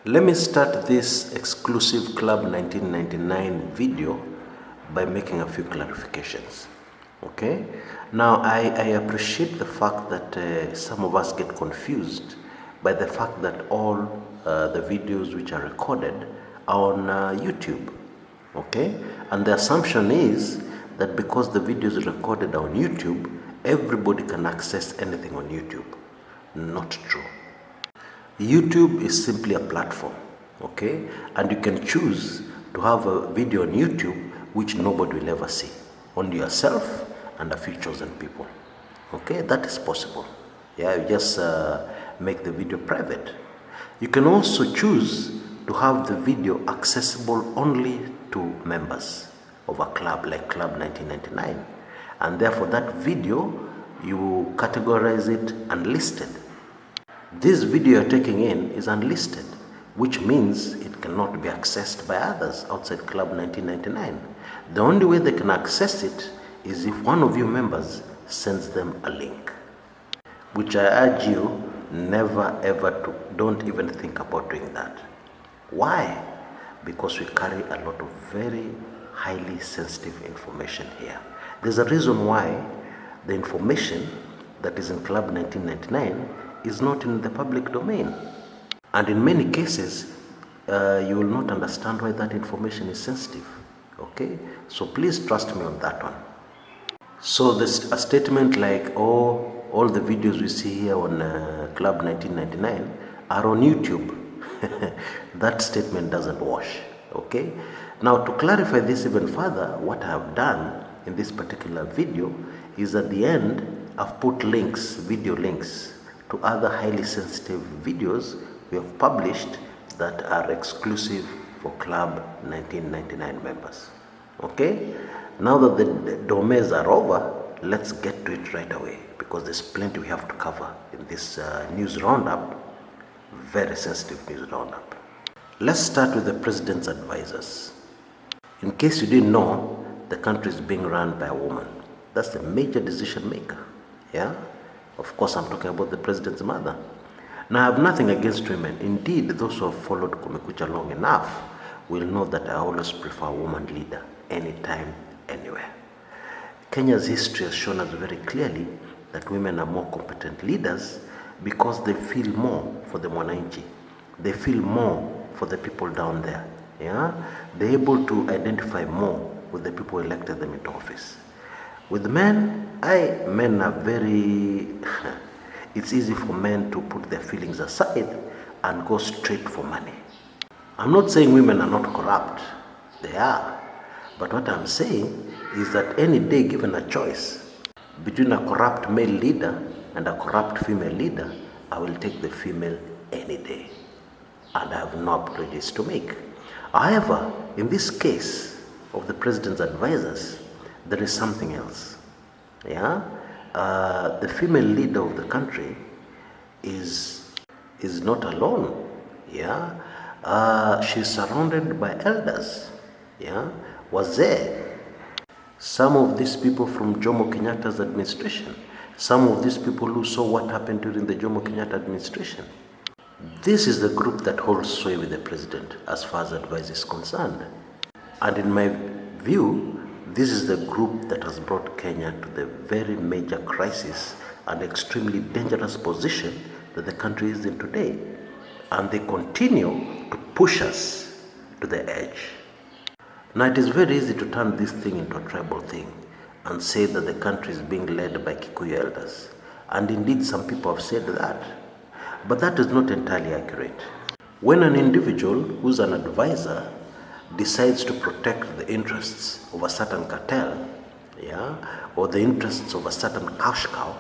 Let me start this exclusive Club 1999 video by making a few clarifications. Okay? Now, I appreciate the fact that some of us get confused by the fact that all the videos which are recorded are on YouTube. Okay? And the assumption is that because the video is recorded on YouTube, everybody can access anything on YouTube. Not true. YouTube is simply a platform, okay? And you can choose to have a video on YouTube which nobody will ever see, only yourself and a few chosen people, okay? That is possible. Yeah, you just make the video private. You can also choose to have the video accessible only to members of a club like Club 1999, and therefore that video you categorize it unlisted. This video you're taking in is unlisted, which means it cannot be accessed by others outside Club 1999. The only way they can access it is if one of you members sends them a link, which I urge you never ever to, don't even think about doing that. Why? Because we carry a lot of very highly sensitive information here. There's a reason why the information that is in Club 1999 is not in the public domain. And in many cases, you will not understand why that information is sensitive. Okay? So please trust me on that one. So this, a statement like, oh, all the videos we see here on Club 1999 are on YouTube. That statement doesn't wash. Okay? Now, to clarify this even further, what I have done in this particular video is at the end, I've put links, video links, to other highly sensitive videos we have published that are exclusive for Club 1999 members. Okay? Now that the domains are over, let's get to it right away, because there's plenty we have to cover in this news roundup, very sensitive news roundup. Let's start with the president's advisors. In case you didn't know, the country is being run by a woman. That's the major decision maker. Yeah? Of course, I'm talking about the president's mother. Now, I have nothing against women. Indeed, those who have followed Kumekucha long enough will know that I always prefer a woman leader, anytime, anywhere. Kenya's history has shown us very clearly that women are more competent leaders because they feel more for the mwananchi. They feel more for the people down there. Yeah? They're able to identify more with the people who elected them into office. With men, men are very, it's easy for men to put their feelings aside and go straight for money. I'm not saying women are not corrupt, they are. But what I'm saying is that any day given a choice between a corrupt male leader and a corrupt female leader, I will take the female any day. And I have no apologies to make. However, in this case of the president's advisors, there is something else. Yeah? The female leader of the country is not alone. Yeah? She's surrounded by elders. Yeah? Wazee. Some of these people from Jomo Kenyatta's administration. Some of these people who saw what happened during the Jomo Kenyatta administration. This is the group that holds sway with the president as far as advice is concerned. And in my view, this is the group that has brought Kenya to the very major crisis and extremely dangerous position that the country is in today. And they continue to push us to the edge. Now, it is very easy to turn this thing into a tribal thing and say that the country is being led by Kikuyu elders. And indeed, some people have said that. But that is not entirely accurate. When an individual who's an advisor decides to protect the interests of a certain cartel, yeah, or the interests of a certain cash cow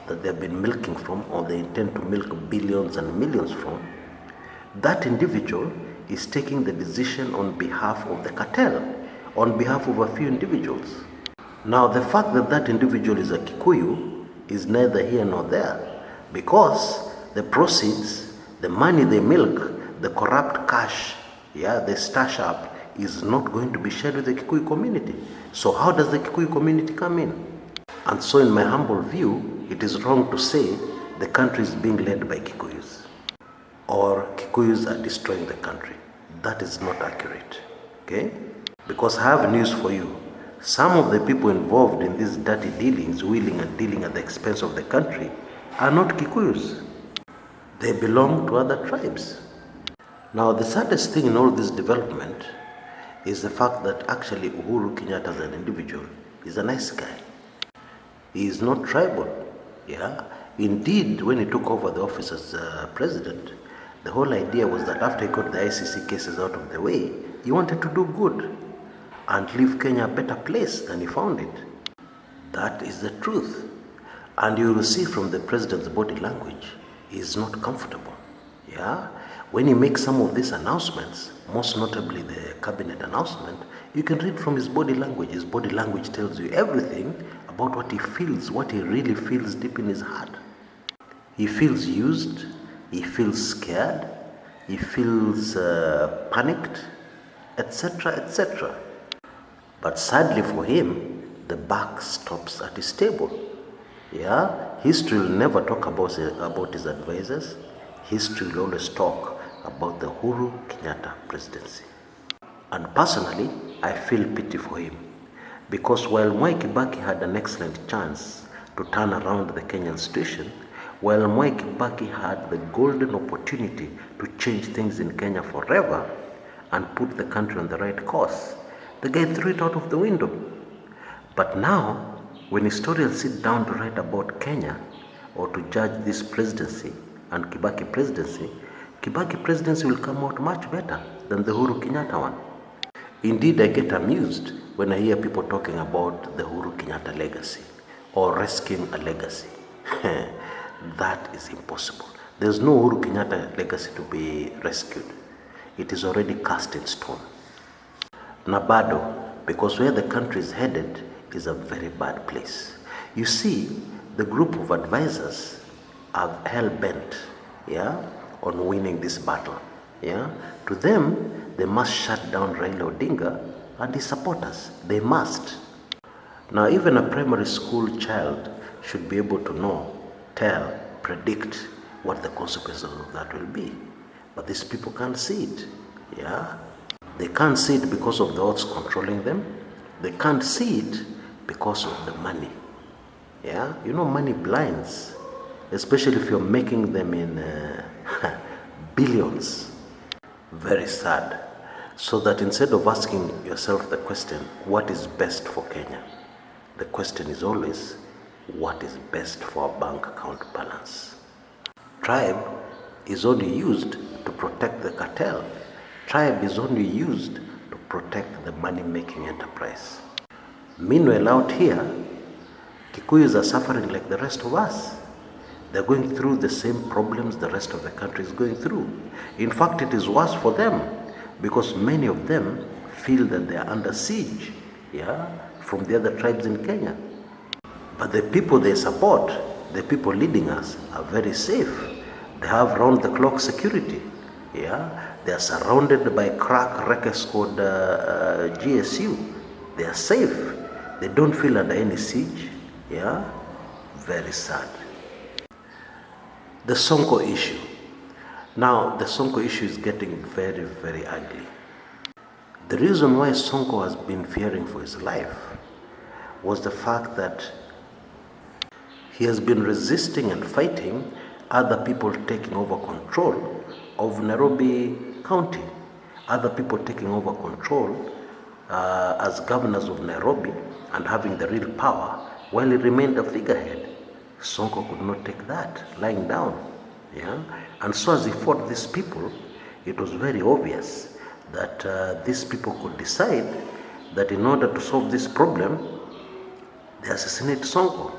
that they've been milking from, or they intend to milk billions and millions from, that individual is taking the decision on behalf of the cartel, on behalf of a few individuals. Now, the fact that that individual is a Kikuyu is neither here nor there, because the proceeds, the money they milk, the corrupt cash, yeah, they stash up, is not going to be shared with the Kikuyu community. So how does the Kikuyu community come in? And so in my humble view, it is wrong to say the country is being led by Kikuyus. or Kikuyus are destroying the country. That is not accurate, okay? Because I have news for you. Some of the people involved in these dirty dealings, wheeling and dealing at the expense of the country, are not Kikuyus. They belong to other tribes. Now, the saddest thing in all this development is the fact that actually Uhuru Kenyatta as an individual is a nice guy. He is not tribal, yeah? Indeed, when he took over the office as president, the whole idea was that after he got the ICC cases out of the way, he wanted to do good and leave Kenya a better place than he found it. That is the truth. And you will see from the president's body language, he is not comfortable, yeah? When he makes some of these announcements, most notably the cabinet announcement, you can read from his body language. His body language tells you everything about what he feels, what he really feels deep in his heart. He feels used, he feels scared, he feels panicked, etc., etc. But sadly for him, the buck stops at his table. Yeah, history will never talk about his advisors. History will always talk about the Uhuru Kenyatta presidency. And personally, I feel pity for him. Because while Mwai Kibaki had an excellent chance to turn around the Kenyan situation, while Mwai Kibaki had the golden opportunity to change things in Kenya forever and put the country on the right course, the guy threw it out of the window. But now, when historians sit down to write about Kenya or to judge this presidency and Kibaki presidency will come out much better than the Uhuru Kenyatta one. Indeed, I get amused when I hear people talking about the Uhuru Kenyatta legacy or rescuing a legacy. That is impossible. There's no Uhuru Kenyatta legacy to be rescued. It is already cast in stone. Nabado, because where the country is headed is a very bad place. You see, the group of advisors are hell-bent, yeah, on winning this battle. Yeah? To them, they must shut down Raila Odinga and his supporters. They must. Now, even a primary school child should be able to know, tell, predict what the consequences of that will be. But these people can't see it. Yeah? They can't see it because of the odds controlling them. They can't see it because of the money. Yeah? You know, money blinds, especially if you're making them in billions. Very sad. So that instead of asking yourself the question, what is best for Kenya? The question is always, what is best for our bank account balance? Tribe is only used to protect the cartel. Tribe is only used to protect the money-making enterprise. Meanwhile, out here, Kikuyus are suffering like the rest of us. They're going through the same problems the rest of the country is going through. In fact, it is worse for them because many of them feel that they are under siege, yeah, from the other tribes in Kenya. But the people they support, the people leading us, are very safe. They have round-the-clock security, yeah. They are surrounded by crack record squad GSU. They are safe. They don't feel under any siege, yeah. Very sad. The Sonko issue. Now, the Sonko issue is getting very, very ugly. The reason why Sonko has been fearing for his life was the fact that he has been resisting and fighting other people taking over control of Nairobi County, other people taking over control as governors of Nairobi and having the real power while he remained a figurehead. Sonko could not take that, lying down. Yeah? And so as he fought these people, it was very obvious that these people could decide that in order to solve this problem, they assassinate Sonko.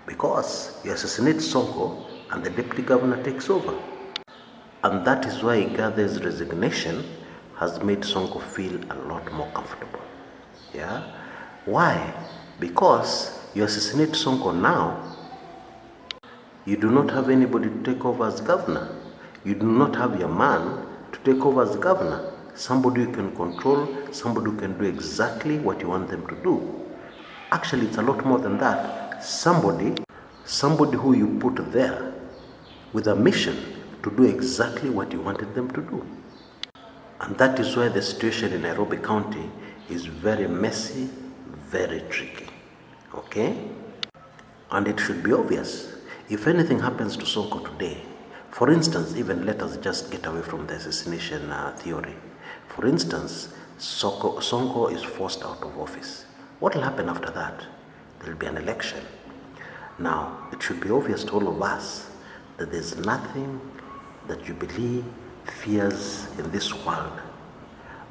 Because you assassinate Sonko and the deputy governor takes over. And that is why Igathe's resignation has made Sonko feel a lot more comfortable. Yeah? Why? Because you assassinate Sonko now, you do not have anybody to take over as governor. You do not have your man to take over as governor. Somebody you can control, somebody who can do exactly what you want them to do. Actually, it's a lot more than that. Somebody who you put there with a mission to do exactly what he wanted them to do. And that is why the situation in Nairobi County is very messy, very tricky. Okay? And it should be obvious. If anything happens to Sonko today, for instance, even let us just get away from the assassination theory. For instance, Sonko is forced out of office. What will happen after that? There will be an election. Now, it should be obvious to all of us that there's nothing that Jubilee fears in this world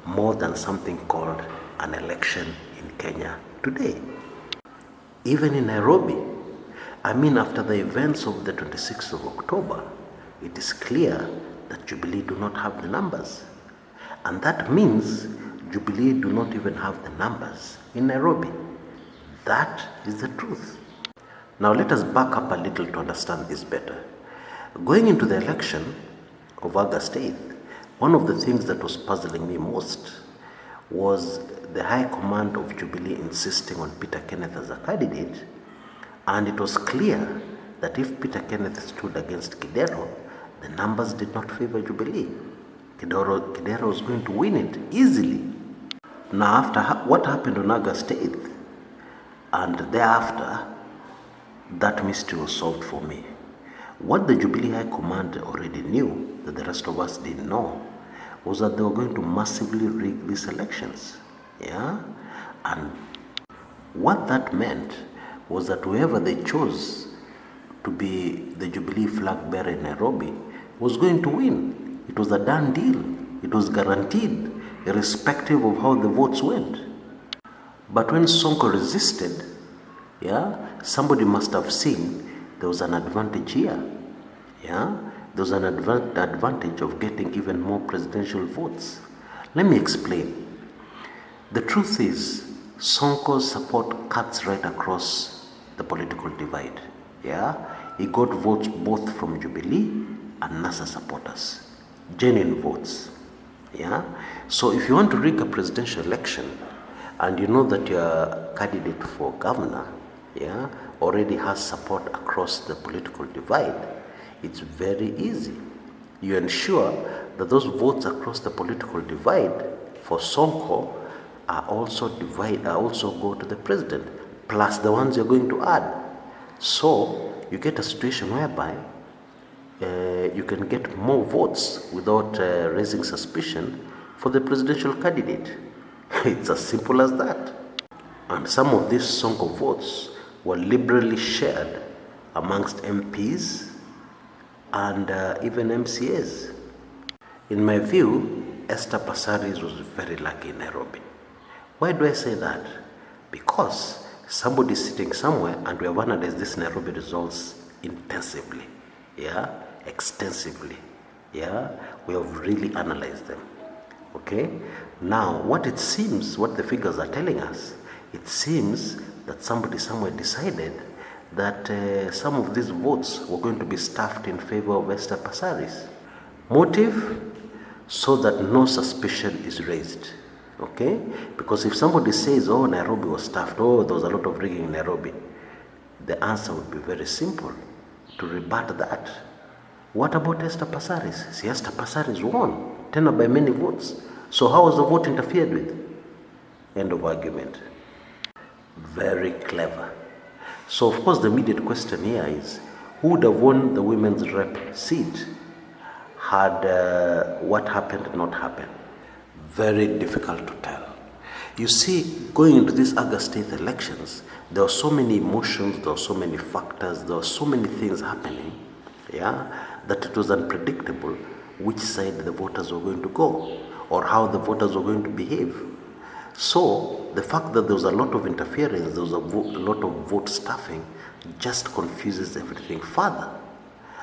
more than something called an election in Kenya today. Even in Nairobi, after the events of the 26th of October, it is clear that Jubilee do not have the numbers. And that means Jubilee do not even have the numbers in Nairobi. That is the truth. Now let us back up a little to understand this better. Going into the election of August 8th, one of the things that was puzzling me most was the High Command of Jubilee insisting on Peter Kenneth as a candidate, and it was clear that if Peter Kenneth stood against Kidero, the numbers did not favor Jubilee. Kidero was going to win it easily. Now after what happened on August 8th, and thereafter, that mystery was solved for me. What the Jubilee High Command already knew, that the rest of us didn't know, was that they were going to massively rig these elections. Yeah? And what that meant was that whoever they chose to be the Jubilee flag bearer in Nairobi was going to win. It was a done deal. It was guaranteed, irrespective of how the votes went. But when Sonko resisted, somebody must have seen there was an advantage here. There was an advantage of getting even more presidential votes. Let me explain. The truth is, Sonko's support cuts right across the political divide. He got votes both from Jubilee and NASA supporters. Genuine votes. So if you want to rig a presidential election and you know that your candidate for governor already has support across the political divide, it's very easy. You ensure that those votes across the political divide for Sonko are also go to the president, plus the ones you're going to add. So you get a situation whereby you can get more votes without raising suspicion for the presidential candidate. It's as simple as that. And some of these Sonko votes were liberally shared amongst MPs and even MCAs. In my view, Esther Passaris was very lucky in Nairobi. Why do I say that? Because somebody is sitting somewhere and we have analyzed these Nairobi results intensively, extensively. We have really analyzed them. Okay? Now, what the figures are telling us, it seems that somebody somewhere decided that some of these votes were going to be stuffed in favor of Esther Passaris. Motive? So that no suspicion is raised. Okay? Because if somebody says, oh, Nairobi was stuffed, oh, there was a lot of rigging in Nairobi, the answer would be very simple to rebut that. What about Esther Passaris? See, Esther Passaris won, tenor by many votes. So how was the vote interfered with? End of argument. Very clever. So of course the immediate question here is, who would have won the women's rep seat had what happened not happened? Very difficult to tell. You see, going into these August 8th elections, there were so many emotions, there were so many factors, there were so many things happening, that it was unpredictable which side the voters were going to go or how the voters were going to behave. So the fact that there was a lot of interference, there was a lot of vote stuffing, just confuses everything further.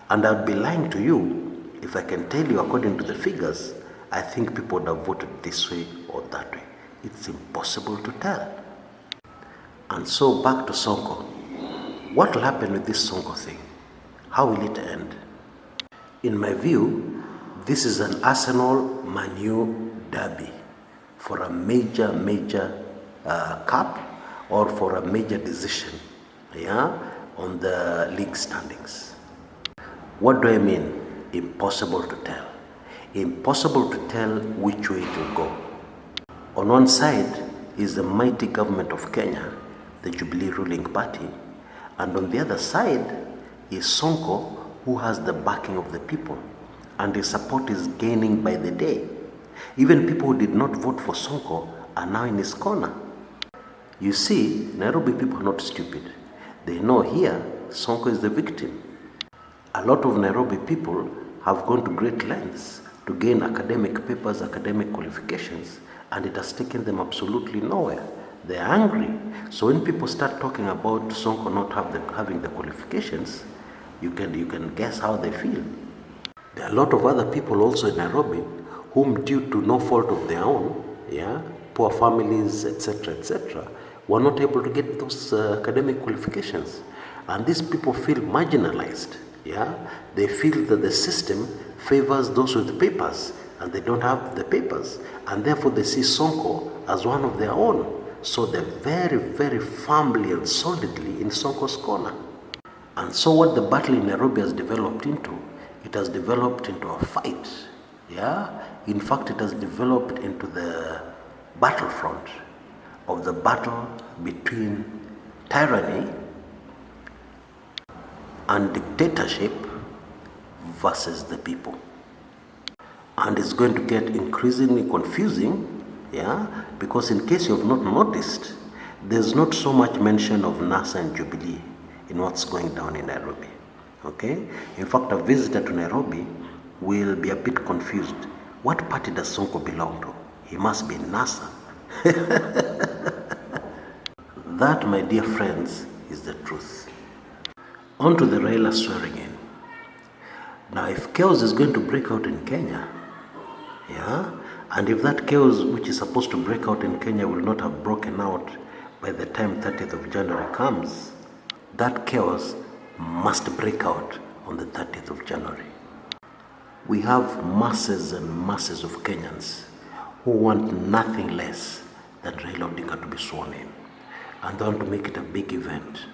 And I'd be lying to you if I can tell you, according to the figures, I think people would have voted this way or that way. It's impossible to tell. And so back to Sonko. What will happen with this Sonko thing? How will it end? In my view, this is an Arsenal-Man U derby for a major cup or for a major decision on the league standings. What do I mean? impossible to tell. Impossible to tell which way it will go. On one side is the mighty government of Kenya, the Jubilee ruling party, and on the other side is Sonko, who has the backing of the people, and his support is gaining by the day. Even people who did not vote for Sonko are now in his corner. You see, Nairobi people are not stupid. They know here Sonko is the victim. A lot of Nairobi people have gone to great lengths to gain academic papers, academic qualifications, and it has taken them absolutely nowhere. They are angry. So when people start talking about Sonko not having the qualifications, you can guess how they feel. There are a lot of other people also in Nairobi whom, due to no fault of their own, poor families, etc., were not able to get those academic qualifications. And these people feel marginalized. They feel that the system favors those with papers, and they don't have the papers, and therefore they see Sonko as one of their own. So they're very, very firmly and solidly in Sonko's corner. And so what the battle in Nairobi has developed into, it has developed into a fight. In fact, it has developed into the battlefront of the battle between tyranny and dictatorship versus the people. And it's going to get increasingly confusing, because in case you have not noticed, there's not so much mention of NASA and Jubilee in what's going down in Nairobi. Okay? In fact, a visitor to Nairobi will be a bit confused. What party does Sonko belong to? He must be NASA. That, my dear friends, is the truth. On to the Raila swearing in. Now, if chaos is going to break out in Kenya, and if that chaos which is supposed to break out in Kenya will not have broken out by the time 30th of January comes, that chaos must break out on the 30th of January. We have masses and masses of Kenyans who want nothing less than Raila Odinga to be sworn in, and they want to make it a big event.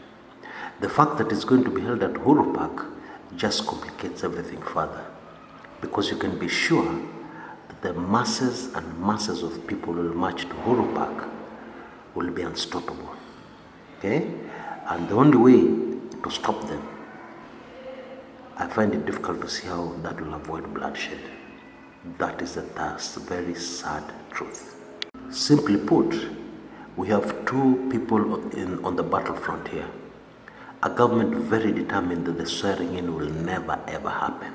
The fact that it's going to be held at Uhuru Park just complicates everything further, because you can be sure that the masses and masses of people who will march to Uhuru Park will be unstoppable. Okay? And the only way to stop them, I find it difficult to see how that will avoid bloodshed. That is the very sad truth. Simply put, we have two people on the battlefront here. A government very determined that the swearing in will never ever happen,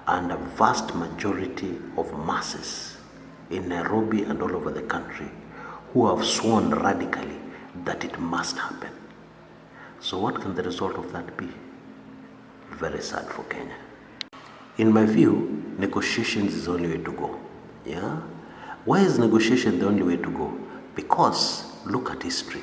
and a vast majority of masses in Nairobi and all over the country who have sworn radically that it must happen. So what can the result of that be? Very sad for Kenya. In my view, negotiations is the only way to go. Why is negotiation the only way to go? Because look at history.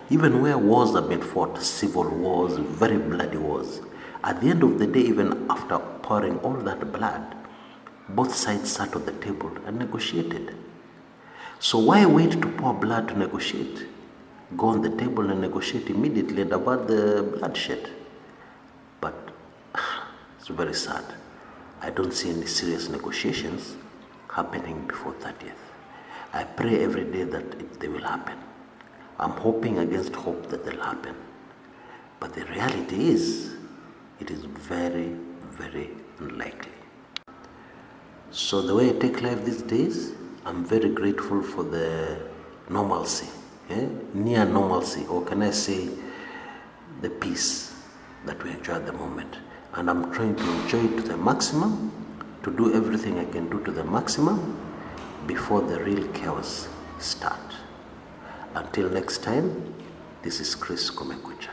Even where wars have been fought, civil wars, very bloody wars, at the end of the day, even after pouring all that blood, both sides sat on the table and negotiated. So why wait to pour blood to negotiate? Go on the table and negotiate immediately and avert the bloodshed. But it's very sad. I don't see any serious negotiations happening before 30th. I pray every day that they will happen. I'm hoping against hope that they'll happen. But the reality is, it is very, very unlikely. So the way I take life these days, I'm very grateful for the normalcy, near normalcy, or can I say the peace that we enjoy at the moment. And I'm trying to enjoy it to the maximum, to do everything I can do to the maximum before the real chaos starts. Until next time, this is Chris Komekucha.